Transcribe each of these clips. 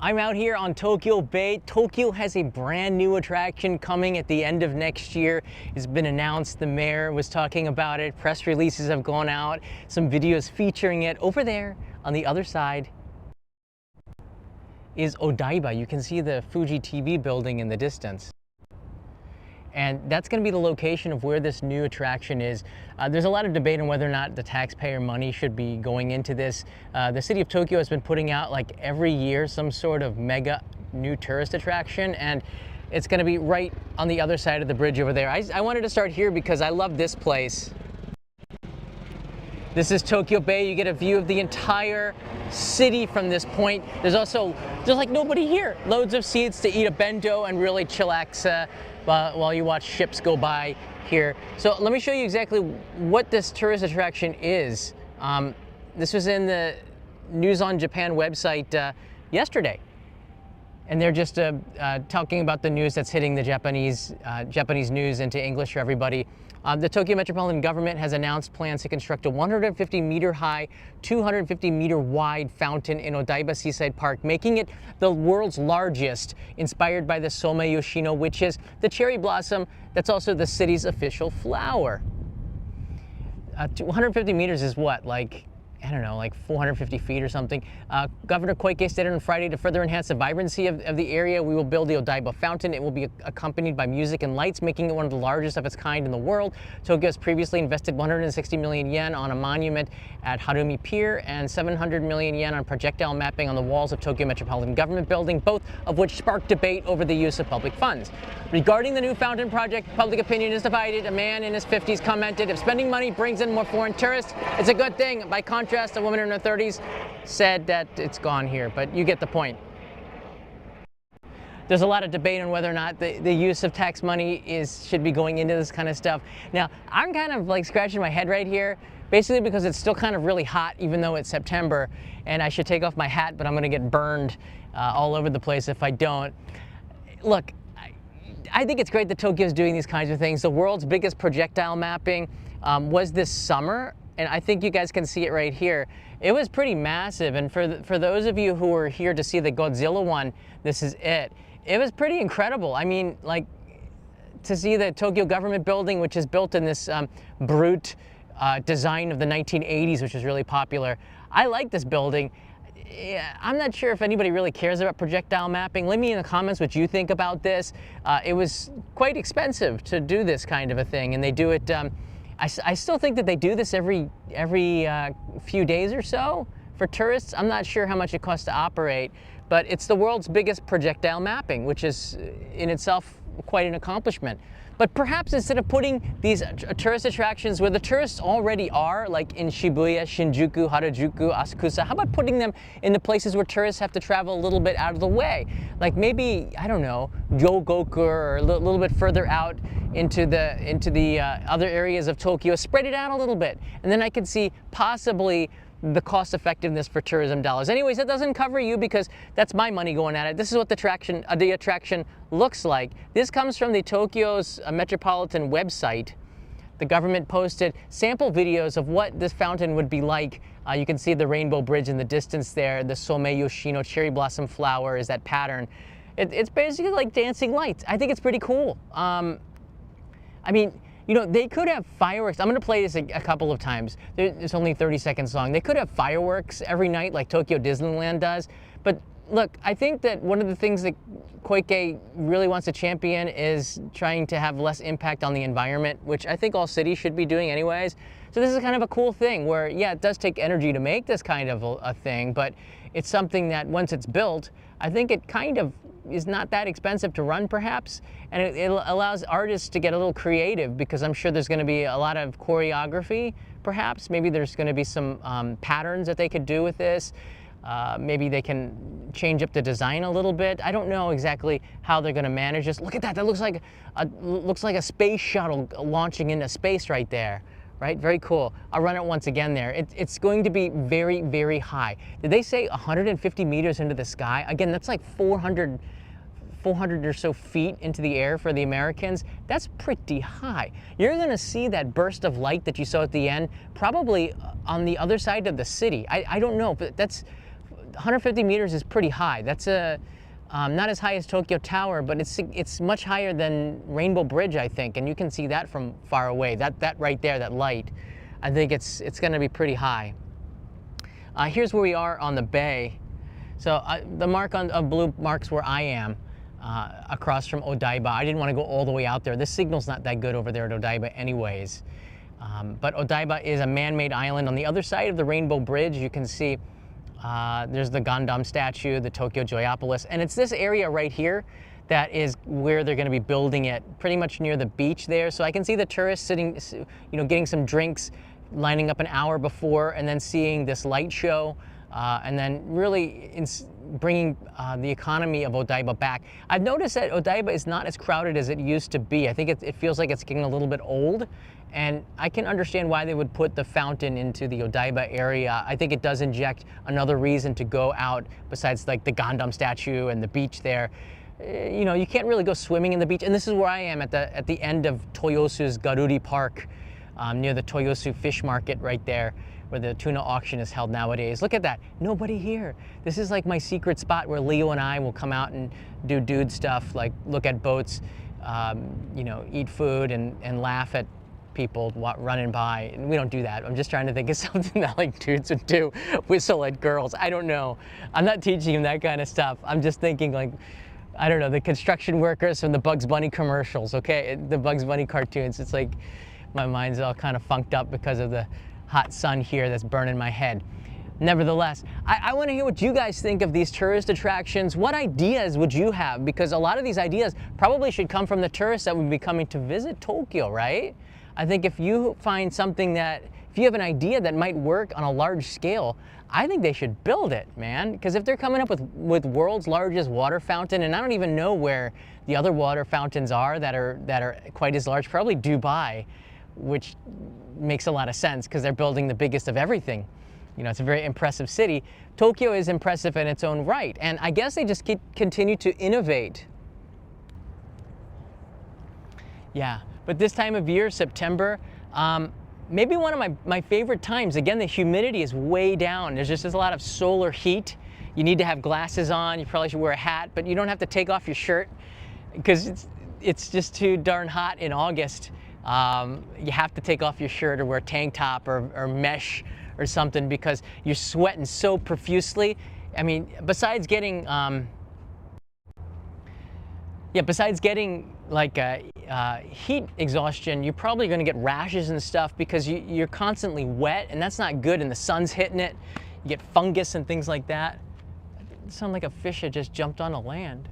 I'm out here on Tokyo Bay. Tokyo has a brand new attraction coming at the end of next year. It's been announced, the mayor was talking about it, press releases have gone out, some videos featuring it. Over there on the other side is Odaiba. You can see the Fuji TV building in the distance. And that's going to be the location of where this new attraction is. There's a lot of debate on whether or not the taxpayer money should be going into this. The city of Tokyo has been putting out like every year some sort of mega new tourist attraction, and it's going to be right on the other side of the bridge over there. I wanted to start here because I love this place. This is Tokyo Bay. You get a view of the entire city from this point. There's like nobody here. Loads of seats to eat a bento and really chillax while you watch ships go by here. So let me show you exactly what this tourist attraction is. This was in the News on Japan website yesterday. And they're just talking about the news that's hitting the Japanese news into English for everybody. The Tokyo Metropolitan Government has announced plans to construct a 150-meter high, 250-meter wide fountain in Odaiba Seaside Park, making it the world's largest, inspired by the Somei Yoshino, which is the cherry blossom that's also the city's official flower. 150 meters is what, like, I don't know, like 450 feet or something. Governor Koike stated on Friday, to further enhance the vibrancy of the area, we will build the Odaiba Fountain. It will be accompanied by music and lights, making it one of the largest of its kind in the world. Tokyo has previously invested 160 million yen on a monument at Harumi Pier and 700 million yen on projectile mapping on the walls of Tokyo Metropolitan Government Building, both of which sparked debate over the use of public funds. Regarding the new fountain project, public opinion is divided. A man in his 50s commented, if spending money brings in more foreign tourists, it's a good thing. By contrast, a woman in her 30s said that it's gone here, but you get the point. There's a lot of debate on whether or not the use of tax money should be going into this kind of stuff. Now, I'm kind of like scratching my head right here, basically because it's still kind of really hot, even though it's September, and I should take off my hat, but I'm gonna get burned all over the place if I don't. Look, I think it's great that Tokyo's doing these kinds of things. The world's biggest projectile mapping was this summer, and I think you guys can see it right here. It was pretty massive, and for those of you who were here to see the Godzilla one, this is it. It was pretty incredible. I mean, like, to see the Tokyo government building, which is built in this brute design of the 1980s, which is really popular. I like this building. Yeah, I'm not sure if anybody really cares about projectile mapping. Let me in the comments what you think about this. It was quite expensive to do this kind of a thing, and they do it. I still think that they do this every few days or so for tourists. I'm not sure how much it costs to operate, but it's the world's biggest projectile mapping, which is in itself quite an accomplishment. But perhaps instead of putting these tourist attractions where the tourists already are, like in Shibuya, Shinjuku, Harajuku, Asakusa, how about putting them in the places where tourists have to travel a little bit out of the way? Like maybe, I don't know, Ryogoku, or a little bit further out into the other areas of Tokyo. Spread it out a little bit. And then I could see possibly the cost effectiveness for tourism dollars. Anyways, that doesn't cover you because that's my money going at it. This is what the attraction looks like. This comes from the Tokyo's Metropolitan website. The government posted sample videos of what this fountain would be like. You can see the rainbow bridge in the distance there. The Somei Yoshino cherry blossom flower is that pattern. It's basically like dancing lights. I think it's pretty cool. I mean, you know, they could have fireworks. I'm going to play this a couple of times. It's only 30 seconds long. They could have fireworks every night like Tokyo Disneyland does. But look, I think that one of the things that Koike really wants to champion is trying to have less impact on the environment, which I think all cities should be doing anyways. So this is kind of a cool thing where, yeah, it does take energy to make this kind of a thing, but it's something that once it's built, I think it kind of is not that expensive to run perhaps, and it allows artists to get a little creative because I'm sure there's going to be a lot of choreography perhaps. Maybe there's going to be some patterns that they could do with this. Maybe they can change up the design a little bit. I don't know exactly how they're going to manage this. Look at that. That looks like a space shuttle launching into space right there. Right? Very cool. I'll run it once again there. It's going to be very, very high. Did they say 150 meters into the sky? Again, that's like 400 or so feet into the air for the Americans. That's pretty high. You're going to see that burst of light that you saw at the end probably on the other side of the city. I don't know, but 150 meters is pretty high. That's not as high as Tokyo Tower, but it's much higher than Rainbow Bridge, I think, and you can see that from far away. That right there, that light, I think it's going to be pretty high. Here's where we are on the bay. So the mark of blue marks where I am, across from Odaiba. I didn't want to go all the way out there. The signal's not that good over there at Odaiba anyways. But Odaiba is a man-made island. On the other side of the Rainbow Bridge, you can see there's the Gundam statue, the Tokyo Joyopolis, and it's this area right here that is where they're going to be building it, pretty much near the beach there. So I can see the tourists sitting, you know, getting some drinks, lining up an hour before, and then seeing this light show, and then really bringing the economy of Odaiba back. I've noticed that Odaiba is not as crowded as it used to be. I think it feels like it's getting a little bit old, and I can understand why they would put the fountain into the Odaiba area. I think it does inject another reason to go out besides like the Gundam statue and the beach there. You know, you can't really go swimming in the beach, and this is where I am at the end of Toyosu's Garuri Park, near the Toyosu fish market right there, where the tuna auction is held nowadays. Look at that, nobody here. This is like my secret spot where Leo and I will come out and do dude stuff, like look at boats, you know, eat food and laugh at people running by. And we don't do that. I'm just trying to think of something that like dudes would do, whistle at girls. I don't know. I'm not teaching him that kind of stuff. I'm just thinking like, I don't know, the construction workers from the Bugs Bunny commercials, okay? The Bugs Bunny cartoons. It's like my mind's all kind of funked up because of the hot sun here that's burning my head. Nevertheless, I want to hear what you guys think of these tourist attractions. What ideas would you have? Because a lot of these ideas probably should come from the tourists that would be coming to visit Tokyo, right? I think if you find something if you have an idea that might work on a large scale, I think they should build it, man. Because if they're coming up with world's largest water fountain, and I don't even know where the other water fountains are that are quite as large, probably Dubai, which makes a lot of sense because they're building the biggest of everything. You know, it's a very impressive city. Tokyo is impressive in its own right, and I guess they just continue to innovate. Yeah, but this time of year, September, maybe one of my favorite times. Again, the humidity is way down. There's just a lot of solar heat. You need to have glasses on. You probably should wear a hat, but you don't have to take off your shirt because it's just too darn hot in August. You have to take off your shirt or wear a tank top or mesh or something because you're sweating so profusely. I mean, besides getting like heat exhaustion, you're probably going to get rashes and stuff because you're constantly wet, and that's not good, and the sun's hitting it. You get fungus and things like that. It sounds like a fish had just jumped on the land.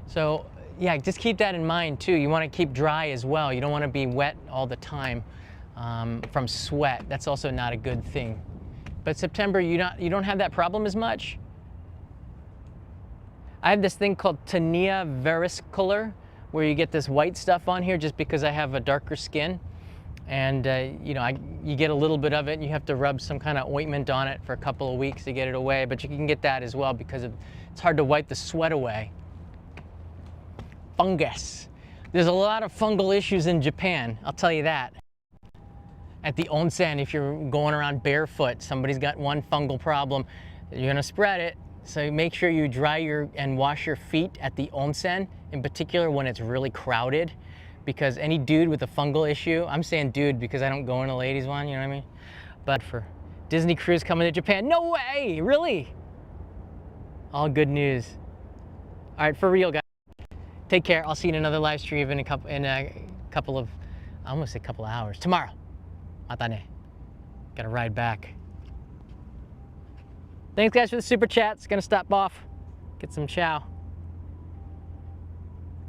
So yeah, just keep that in mind too. You want to keep dry as well. You don't want to be wet all the time from sweat. That's also not a good thing. But September, you don't have that problem as much. I have this thing called tinea veriscolor, where you get this white stuff on here just because I have a darker skin. And you know, you get a little bit of it, and you have to rub some kind of ointment on it for a couple of weeks to get it away. But you can get that as well because it's hard to wipe the sweat away. Fungus. There's a lot of fungal issues in Japan, I'll tell you that. At the onsen, if you're going around barefoot, somebody's got one fungal problem, you're gonna spread it. So make sure you dry and wash your feet at the onsen, in particular when it's really crowded, because any dude with a fungal issue, I'm saying dude because I don't go in a ladies one, you know what I mean? But for Disney cruise coming to Japan, no way, really? All good news. All right, for real, guys. Take care. I'll see you in another live stream in a couple of, I almost said couple of hours. Tomorrow. Matane. Gotta ride back. Thanks guys for the super chats. Gonna stop off, get some chow.